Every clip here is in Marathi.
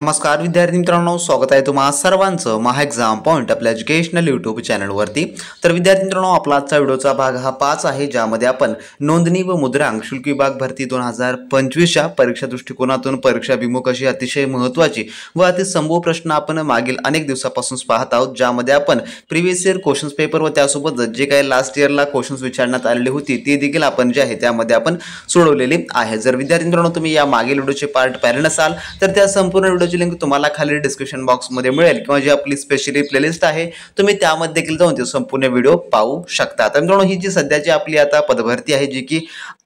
नमस्कार विद्यार्थी मित्रांनो, स्वागत आहे तुम्हा सर्वांचं महा एक्झाम पॉइंट आपल्या एज्युकेशनल यूट्यूब चॅनलवरती। तर विद्यार्थी मित्रांनो, आपला आजचा व्हिडिओचा भाग हा 5 आहे, ज्यामध्ये आपण नोंदणी व मुद्रांक शुल्क विभाग भरती 2025च्या परीक्षा दृष्टिकोनातून परीक्षाभिमुख अशी अतिशय महत्त्वाची व अतिसंभव प्रश्न आपण मागील अनेक दिवसापासून पाहत आहोत, ज्यामध्ये आपण प्रिव्हियस इयर क्वेश्चन्स पेपर व त्यासोबत जे काही लास्ट इयरला क्वेश्चन्स विचारण्यात आलेली होती ती देखील आपण जे आहे त्यामध्ये आपण सोडवलेली आहे। जर विद्यार्थी मित्रांनो तुम्ही या मागील व्हिडिओचे पार्ट पाहिले नसाल तर त्या संपूर्ण व्हिडिओची लिंक तुम्हाला खाली डिस्क्रिप्शन बॉक्स मध्ये मिळेल, किंवा जी आपली स्पेशली प्लेलिस्ट आहे तुम्ही त्यामध्ये देखील जाऊन ते संपूर्ण व्हिडिओ पाहू शकता। तर मित्रांनो, ही जी सध्याची आपली आता पदभरती आहे जी की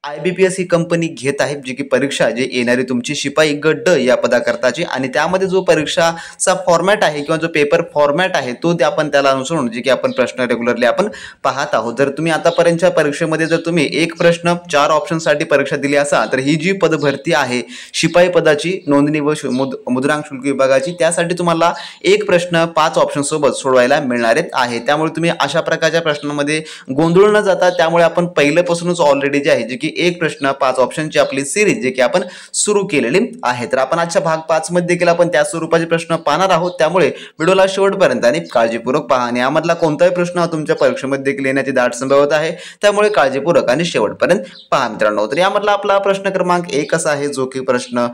IBPS ही कंपनी घेत आहे, जी की परीक्षा जी येणारी तुमची शिपाई गट ड या पदाकरताची, आणि त्यामध्ये जो परीक्षाचा फॉर्मॅट आहे किंवा जो पेपर फॉर्मॅट आहे तो ते आपण त्याला अनुसरून जे की आपण प्रश्न रेग्युलरली आपण पाहत आहोत। जर तुम्ही आतापर्यंतच्या परीक्षेमध्ये जर तुम्ही एक प्रश्न 4 ऑप्शनसाठी परीक्षा दिली असाल तर ही जी पदभरती आहे शिपाई पदाची नोंदणी व मुद्रांक शुल्क विभागाची, त्यासाठी तुम्हाला एक प्रश्न 5 ऑप्शन सोबत सोडवायला मिळणार आहे। त्यामुळे तुम्ही अशा प्रकारच्या प्रश्नांमध्ये गोंधळ न जाता, त्यामुळे आपण पहिल्यापासूनच ऑलरेडी जे आहे जे की एक प्रश्न 5 ऑप्शनची आपली सिरीज जे की आपण सुरू केलेली आहे। तर आपण आजच्या भाग 5 मध्ये देखील आपण त्या स्वरूपाचे प्रश्न पाहणार आहोत, त्यामुळे व्हिडिओला शेवटपर्यंत आणि काळजीपूर्वक पहा। आणि यामधला कोणताही प्रश्न तुमच्या परीक्षेमध्ये देखील येण्याची दाट संभाव्यता आहे, त्यामुळे काळजीपूर्वक आणि शेवटपर्यंत पहा मित्रांनो। तर यामधला आपला प्रश्न क्रमांक 1 असा आहे, जो की प्रश्न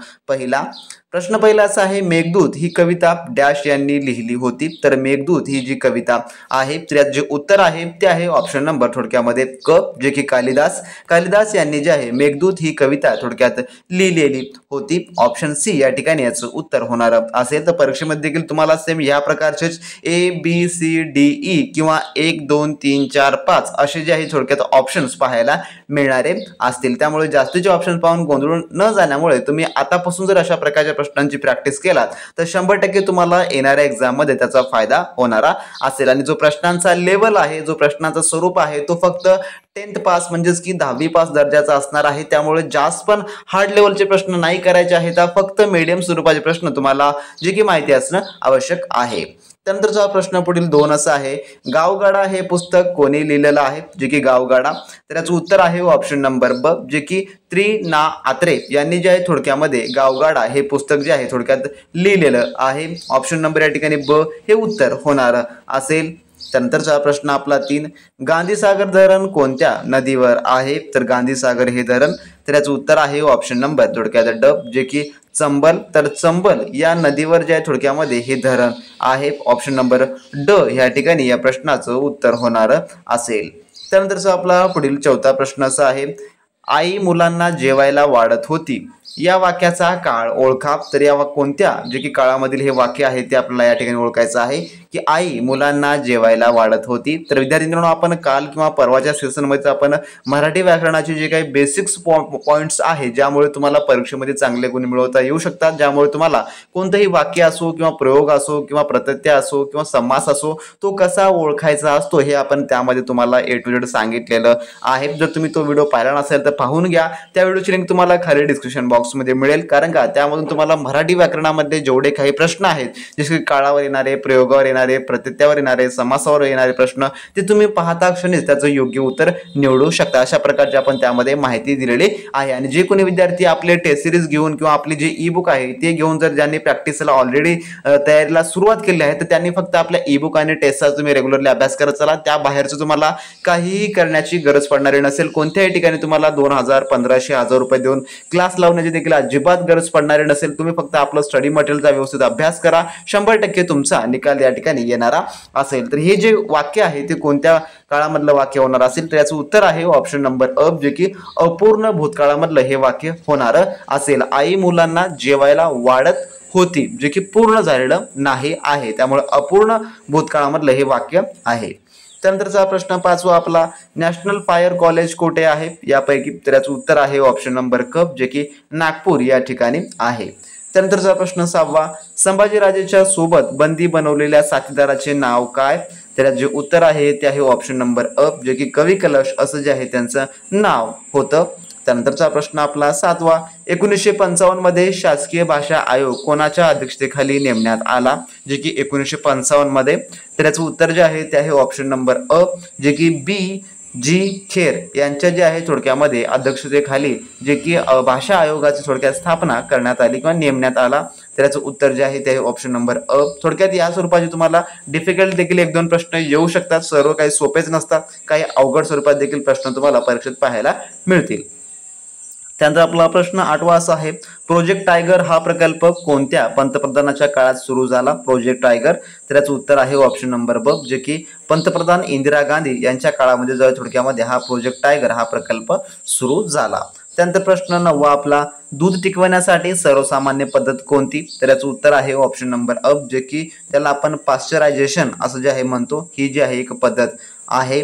पहिला असा आहे, मेघदूत ही कविता डॅश यांनी लिहिली होती। तर मेघदूत ही जी कविता आहे त्यात जे उत्तर आहे ते आहे ऑप्शन नंबर थोडक्यामध्ये क, जे की कालिदास यांनी जे आहे मेघदूत ही कविता थोडक्यात लिहिलेली होती। ऑप्शन सी या ठिकाणी याचं उत्तर होणार असेल। तर परीक्षेमध्ये देखील तुम्हाला सेम या प्रकारचेच ABCDE किंवा 1 2 3 4 5 असे जे आहे थोडक्यात ऑप्शन्स पाहायला मिळणारे असतील, त्यामुळे जास्तीचे ऑप्शन पाहून गोंधळून न जाण्यामुळे तुम्ही आतापासून जर अशा प्रकारच्या प्रश्नांची प्रॅक्टिस केलात तर 100% तुम्हाला येणाऱ्या एक्झाम मध्ये त्याचा फायदा होणारा असेल। आणि जो प्रश्नांचा लेवल आहे, जो प्रश्नांचा स्वरूप आहे तो फक्त 10th पास म्हणजेच की 10वी पास दर्जाचा असणार आहे, त्यामुळे जास्त पण हार्ड लेवलचे प्रश्न नाही करायचे आहेत, फक्त मीडियम स्वरूपाचे प्रश्न तुम्हाला जे की माहिती असणं आवश्यक आहे। त्यानंतरचा प्रश्न पुढील 2 असा आहे, गावगाडा हे पुस्तक कोणी लिहिलेलं आहे, जे की गावगाडा, तर याचं उत्तर आहे ऑप्शन नंबर ब, जे की त्रि ना आत्रे यांनी जे आहे थोडक्यामध्ये गावगाडा हे पुस्तक जे आहे थोडक्यात लिहिलेलं आहे। ऑप्शन नंबर या ठिकाणी ब हे उत्तर होणार असेल। त्यानंतरचा प्रश्न आपला 3, गांधीसागर धरण कोणत्या नदीवर आहे, तर गांधीसागर हे धरण, तर याचं उत्तर आहे ऑप्शन नंबर थोडक्यात ड, जे की चंबल, तर चंबल या नदीवर जे आहे थोडक्यामध्ये हे धरण आहे। ऑप्शन नंबर ड या ठिकाणी या प्रश्नाचं उत्तर होणार असेल। त्यानंतरचा आपला पुढील 4था प्रश्न असा आहे, आई मुलांना जेवायला वाढत होती या वाक्याचा काळ ओळखा। तर या कोणत्या जे की काळामधील हे वाक्य आहे ते आपल्याला या ठिकाणी ओळखायचं आहे की आई मुलांना जेवायला वाढत होती। तर विद्यार्थी मित्रांनो, आपण काल किंवा परवाच्या सेशन मध्ये आपण मराठी व्याकरणाचे जे काही बेसिक्स पॉइंट्स आहे ज्यामुळे तुम्हाला परीक्षेमध्ये चांगले गुण मिळवता येऊ शकतात, ज्यामुळे तुम्हाला कोणतेही वाक्य असो किंवा प्रयोग असो किंवा प्रत्यय असो किंवा समास असो तो कसा ओळखायचा असतो हे आपण त्यामध्ये तुम्हाला A to Z सांगितलेलं आहे। जर तुम्ही तो व्हिडिओ पाहिला नसेल तर पाहून घ्या, त्या व्हिडिओची लिंक तुम्हाला खाली डिस्क्रिप्शन बॉक्स मध्ये मिळेल, कारण का त्यामधून तुम्हाला मराठी व्याकरणामध्ये जेवढे काही प्रश्न आहेत जसे की काळावर येणारे, प्रयोगावर येणारे, प्रत्ययावर येणारे, समासावर येणारे प्रश्न ते तुम्ही पाहता क्षणीच त्याचं योग्य उत्तर निवडू शकता। अशा प्रकारची आपण त्यामध्ये माहिती दिलेली आहे। आणि जे कोणी विद्यार्थी आपले टेस्ट सिरीज घेऊन किंवा आपले जे ई बुक आहे ते घेऊन जर ज्यांनी प्रॅक्टिसला ऑलरेडी तयारीला सुरुवात केली आहे तर त्यांनी फक्त आपल्या ई बुक आणि टेस्टचा तुम्ही रेग्युलरली अभ्यास करत चला, त्या बाहेरचं तुम्हाला काहीही करण्याची गरज पडणारी नसेल। कोणत्याही ठिकाणी तुम्हाला 2000, 1500, 1000 रुपये देऊन क्लास लावण्याची देखील अजिबात गरज पडणारी नसेल। तुम्ही फक्त आपलं स्टडी मटेरियलचा व्यवस्थित अभ्यास करा, 100% तुमचा निकाल या ठिकाणी येणारा असेल। तर हे जे वाक्य आहे ते कोणत्या काळामधलं वाक्य होणार असेल, तर याचं उत्तर आहे ऑप्शन नंबर अ, जे की अपूर्ण भूतकाळामधलं हे वाक्य होणार असेल। आई मुलांना जेवायला वाढत होती, जे की पूर्ण झालेलं नाही आहे, त्यामुळे अपूर्ण भूतकाळामधलं हे वाक्य आहे। त्यानंतरचा प्रश्न 5वा आपला, नॅशनल फायर कॉलेज कोठे आहे यापैकी, तर याचं उत्तर आहे ऑप्शन नंबर क, जे की नागपूर या ठिकाणी आहे। त्यानंतरचा प्रश्न 6वा, संभाजीराजेच्या सोबत बंदी बनवलेल्या साथीदाराचे नाव काय, तर जे उत्तर आहे ते आहे ऑप्शन नंबर अ, जे की कवी कलश असं जे आहे त्यांचं नाव होतं। त्यानंतरचा प्रश्न आपला 7वा, 1955 मध्ये शासकीय भाषा आयोग कोणाच्या अध्यक्षतेखाली नेमण्यात आला, जे की 1955 मध्ये, तर याचं उत्तर जे आहे ते आहे ऑप्शन नंबर अ, जे की BG खेर यांच्या जे आहे थोडक्यामध्ये अध्यक्षतेखाली जे की भाषा आयोगाची थोडक्यात स्थापना करण्यात आली किंवा नेमण्यात आला, तर याचं उत्तर जे आहे ते आहे ऑप्शन नंबर अ. थोडक्यात या स्वरूपाचे तुम्हाला डिफिकल्ट देखील 1-2 प्रश्न येऊ शकतात. सर्व काही सोपेच नसतात, काही अवघड स्वरूपात देखील प्रश्न तुम्हाला परीक्षेत पाहायला मिळतील. त्यानंतर आपला प्रश्न 8वा असा आहे, प्रोजेक्ट टायगर हा प्रकल्प कोणत्या पंतप्रधानाच्या काळात सुरू झाला? प्रोजेक्ट टायगर, तर याचं उत्तर आहे ऑप्शन नंबर ब, जे की पंतप्रधान इंदिरा गांधी यांच्या काळामध्ये जो थोडक्यामध्ये हा प्रोजेक्ट टायगर हा प्रकल्प सुरू झाला. त्यानंतर प्रश्न 9वा आपला, दूध टिकवण्यासाठी सर्वसामान्य पद्धत कोणती? तर याचं उत्तर आहे ऑप्शन नंबर अ, जे की त्याला आपण पाश्चरायझेशन असं जे आहे म्हणतो, ही जी आहे एक पद्धत आहे.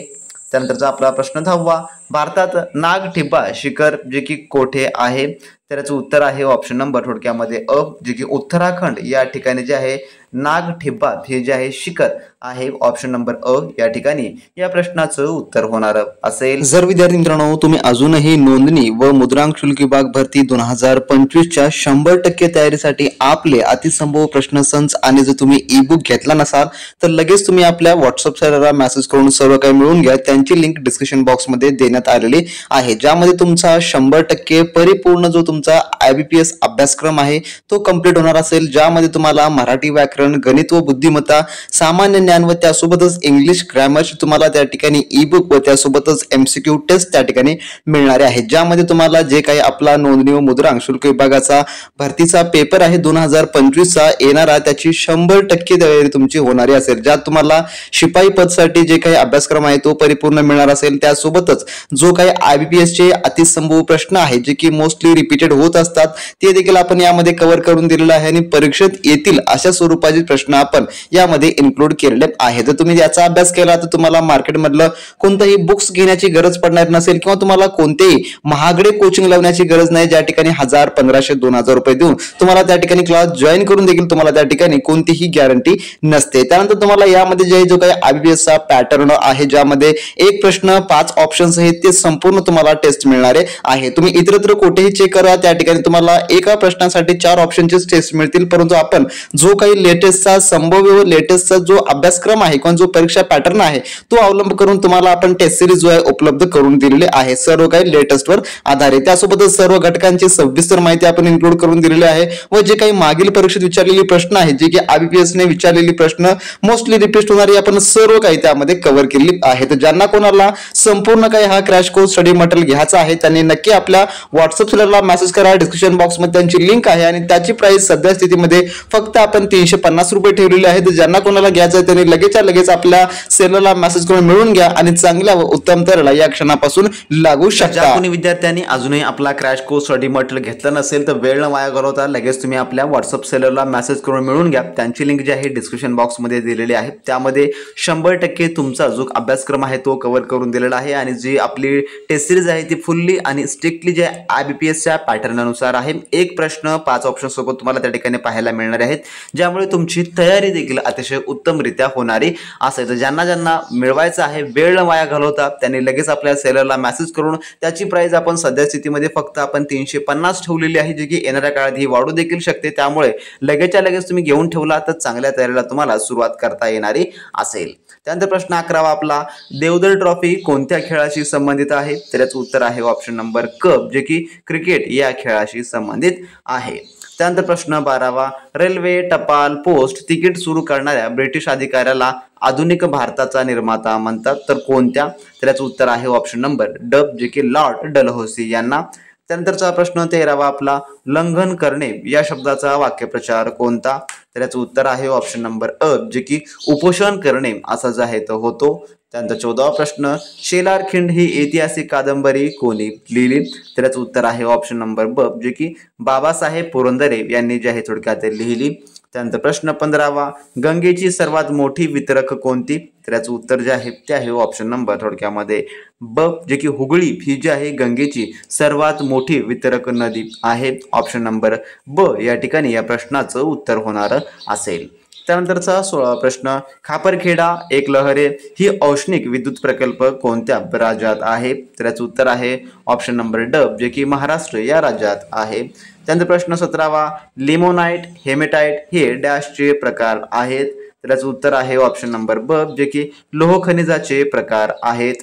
त्यानंतरचा आपला प्रश्न 10वा, भारतात नागठिब्बा शिखर जे की कोठे आहे? तर याचं उत्तर आहे ऑप्शन नंबर थोडक्यामध्ये अ, जे की उत्तराखंड या ठिकाणी जे आहे नागठिब्बा हे जे आहे शिखर आहे, ऑप्शन नंबर अ या ठिकाणी या प्रश्नाचं उत्तर होणार असेल. जर विद्यार्थी मित्रांनो तुम्ही अजूनही नोंदणी व मुद्रांक शुल्क विभाग भरती 2025च्या 100% तयारीसाठी आपले अतिसंभव प्रश्नसंच आणि जर तुम्ही ई बुक घेतला नसाल तर लगेच तुम्ही आपल्या व्हॉट्सअप सर्व्हरला मेसेज करून सर्व काही मिळवून घ्या. त्यांची लिंक डिस्क्रिप्शन बॉक्समध्ये देण्यात आलेली आहे, ज्यामध्ये तुमचा 100% परिपूर्ण जो तुमचा IBPS अभ्यासक्रम आहे तो कंप्लीट होणार असेल, ज्यामध्ये तुम्हाला मराठी व्याकरण, गणित व बुद्धिमत्ता, सामान्य ज्ञान व त्यासोबतच इंग्लिश ग्रामरची तुम्हाला त्या ठिकाणी ई बुक व त्यासोबतच MCQ टेस्ट त्या ठिकाणी मिळणारे आहेत, ज्यामध्ये तुम्हाला जे काही आपला नोंदणी व मुद्रांक शुल्क विभागाचा भरतीचा पेपर आहे 2025चा येणारा त्याची 100% तयारी तुमची होणारी असेल, ज्यात तुम्हाला शिपाई पदसाठी जे काही अभ्यासक्रम आहे तो परिपूर्ण मिळणार असेल. त्यासोबतच जो काही IBPS चे अतिसंभव प्रश्न आहे जे की मोस्टली रिपीटेड होत असतात ते देखील आपण यामध्ये कव्हर करून दिलेलं आहे आणि परीक्षेत येतील अशा स्वरूपाचे प्रश्न आपण यामध्ये इन्क्लूड केलेले आहे. जर तुम्ही याचा अभ्यास केला तर तुम्हाला मार्केटमधलं कोणताही बुक्स घेण्याची गरज पडणार नसेल किंवा तुम्हाला कोणतेही महागडे कोचिंग लावण्याची गरज नाही, ज्या ठिकाणी 1000, 1500, 2000 रुपये देऊन तुम्हाला त्या ठिकाणी क्लास जॉईन करून देखील तुम्हाला त्या ठिकाणी कोणतीही गॅरंटी नसते. त्यानंतर तुम्हाला यामध्ये जे जो काही IBPS चा पॅटर्न आहे, ज्यामध्ये एक प्रश्न 5 ऑप्शन्स आहेत ते संपूर्ण तुम्हाला टेस्ट मिळणारे आहे. तुम्ही इतरत्र कुठेही चेक करा, त्या ठिकाणी तुम्हाला एका प्रश्नासाठी 4 ऑप्शनचे टेस्ट मिळतील, परंतु आपण जो काही लेटेस्टचा संभाव्य व लेटेस्टचा जो अभ्यासक्रम आहे किंवा जो परीक्षा पॅटर्न आहे तो अवलंब करून तुम्हाला आपण टेस्ट सिरीज जो आहे उपलब्ध करून दिलेले आहे, सर्व काही लेटेस्ट वर आधारित. त्यासोबतच सर्व घटकांची सविस्तर माहिती आपण इन्क्लूड करून दिलेली आहे व जे काही मागील परीक्षेत विचारलेली प्रश्न आहे जे की IBPS ने विचारलेली प्रश्न मोस्टली रिपीट होणारी आपण सर्व काही त्यामध्ये कव्हर केली आहे. तर ज्यांना कोणाला संपूर्ण काही हा क्रॅश कोर्स स्टडी मटेरियल घ्यायचा आहे त्यांनी नक्की आपल्या व्हॉट्सअप सर्व्हरला मेसेज करा. डिस्क्रिप्शन बॉक्स मध्ये त्यांची लिंक आहे आणि त्याची प्राइस सध्या स्थितीमध्ये फक्त आपण 350 रुपये ठेवलेली आहे. तर ज्यांना कोणाला घ्यायचं आहे त्यांनी लगेच आपल्या सेलरला मेसेज करून मिळवून घ्या आणि चांगल्या व उत्तम तयारीला या क्षणापासून लागू शकता. ज्या कोणी विद्यार्थ्यांनी अजूनही आपला क्रॅश कोर्स स्टडी मटेरियल घेतलं नसेल तर वेळ न वाया घालवता लगेच तुम्ही आपल्या व्हॉट्सअप सेलरला मेसेज करून मिळवून घ्या. त्यांची लिंक जी आहे डिस्क्रिप्शन बॉक्स मध्ये दिलेली आहे, त्यामध्ये 100% तुमचा जो अभ्यासक्रम आहे तो कव्हर करून दिलेला आहे आणि जी आपली टेस्ट सिरीज आहे ती फुल्ली आणि स्ट्रिक्टली जे IBPSच्या पॅटर्ननुसार आहे. एक प्रश्न 5 ऑप्शन सोबत तुम्हाला त्या ठिकाणी पाहायला मिळणार आहेत, ज्यामुळे तुमची तयारी देखील अतिशय उत्तमरित्या होणारी असेल. तर ज्यांना मिळवायचं आहे वेळ न वाया घालवता त्यांनी लगेच आपल्या सेलरला मेसेज करून त्याची प्राइस आपण सध्या स्थितीमध्ये फक्त आपण 350 ठेवलेली आहे, जी की येणाऱ्या काळात ही वाढू देखील शकते. त्यामुळे लगेचच्या लगेच तुम्ही घेऊन ठेवला तर चांगल्या तयारीला तुम्हाला सुरुवात करता येणारी असेल. त्यानंतर प्रश्न 11वा आपला, देवधर ट्रॉफी कोणत्या खेळाशी संबंधित आहे? तर याचं उत्तर आहे ऑप्शन नंबर क, जे की क्रिकेट या खेळाशी संबंधित आहे. त्यानंतर प्रश्न 12वा, रेल्वे, टपाल, पोस्ट तिकीट सुरू करणाऱ्या ब्रिटिश अधिकाऱ्याला आधुनिक भारताचा निर्माता म्हणतात, तर कोणत्या? तर याचं उत्तर आहे ऑप्शन नंबर ड, जे की लॉर्ड डलहौसी यांना. त्यानंतरचा प्रश्न 13वा आपला, लंघन करणे या शब्दाचा वाक्यप्रचार कोणता? तर याचं उत्तर आहे ऑप्शन नंबर अ, जे की उपोषण करणे असा जो आहे तो होतो. त्यानंतर 14वा प्रश्न, शेलारखिंड ही ऐतिहासिक कादंबरी कोणी लिहिली? तर याचं उत्तर आहे ऑप्शन नंबर ब, जे की बाबासाहेब पुरंदरे यांनी जे आहे थोडक्यात लिहिली. त्यानंतर प्रश्न 15वा, गंगेची सर्वात मोठी वितरक कोणती? तर याचं उत्तर जे आहे ते आहे ऑप्शन नंबर थोडक्यामध्ये ब, जे की हुगळी ही जी आहे गंगेची सर्वात मोठी वितरक नदी आहे. ऑप्शन नंबर ब या ठिकाणी या प्रश्नाचं उत्तर होणार असेल. त्यानंतरचा 16वा प्रश्न, खापरखेडा एक लहरे ही औष्णिक विद्युत प्रकल्प कोणत्या राज्यात आहे? तर याचं उत्तर आहे ऑप्शन नंबर ड, जे की महाराष्ट्र या राज्यात आहे. त्यानंतर प्रश्न 17वा, लिमोनाइट, हेमेटाइट हे डॅशचे प्रकार आहेत? तर याचं उत्तर आहे ऑप्शन नंबर ब, जे की लोह खनिजाचे प्रकार आहेत.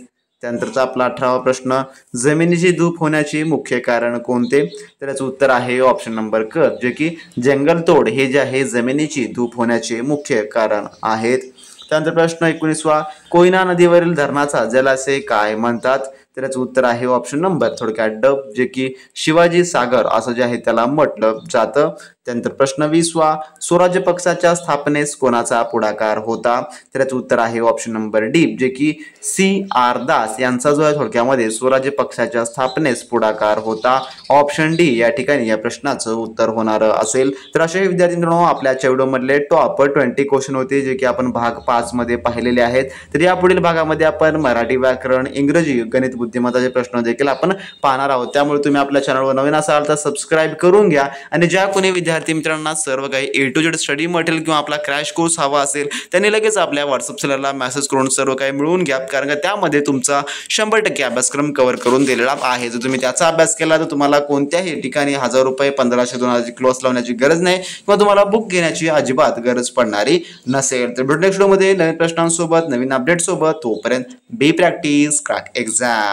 त्यानंतरचा आपला 18वा प्रश्न, जमिनीची धूप होण्याचे मुख्य कारण कोणते? तर याचं उत्तर आहे ऑप्शन नंबर क, जे की जंगलतोड हे जे आहे जमिनीची धूप होण्याचे मुख्य कारण आहेत. त्यानंतर प्रश्न 19वा, कोयना नदीवरील धरणाचा जलाशय काय म्हणतात? तर याचं उत्तर आहे ऑप्शन नंबर थोडक्यात डब, जे की शिवाजी सागर असं जे आहे त्याला म्हटलं जातं. त्यानंतर प्रश्न 20वा, स्वराज्य पक्षाच्या स्थापनेस कोणाचा पुढाकार होता? तर याचं उत्तर आहे ऑप्शन नंबर डी, जे की C.R. दास यांचा जो आहे थोडक्यामध्ये स्वराज्य पक्षाच्या स्थापनेस पुढाकार होता. ऑप्शन डी या ठिकाणी या प्रश्नाचं उत्तर होणार असेल. तर असे विद्यार्थी मित्रांनो आपल्याच्या व्हिडिओमधले टॉप 20 क्वेश्चन होते जे की आपण भाग 5 मध्ये पाहिलेले आहेत. तर या पुढील भागामध्ये आपण मराठी व्याकरण, इंग्रजी, गणित बुद्धिमत्ताचे प्रश्न देखील आपण पाहणार आहोत. त्यामुळे तुम्ही आपल्या चॅनलवर नवीन असाल तर सबस्क्राईब करून घ्या आणि ज्या कोणी विद्यार्थी मित्रांना सर्व काही A to Z study material किंवा आपला क्रॅश कोर्स हवा असेल त्यांनी लगेच आपल्या व्हॉट्सअप चॅनलला मेसेज करून सर्व काही मिळवून घ्या, कारण का त्यामध्ये तुमचा 100% अभ्यासक्रम कव्हर करून दिलेला आहे. जर तुम्ही त्याचा अभ्यास केला तर तुम्हाला कोणत्याही ठिकाणी 1000 रुपये 1500-2000 क्लास लावण्याची गरज नाही किंवा तुम्हाला बुक घेण्याची अजिबात गरज पडणारी नसेल. तर नेक्स्ट व्हिडिओमध्ये नवीन प्रश्नांसोबत नवीन अपडेट सोबत, तोपर्यंत बी प्रॅक्टिस क्रॅक एक्झाम.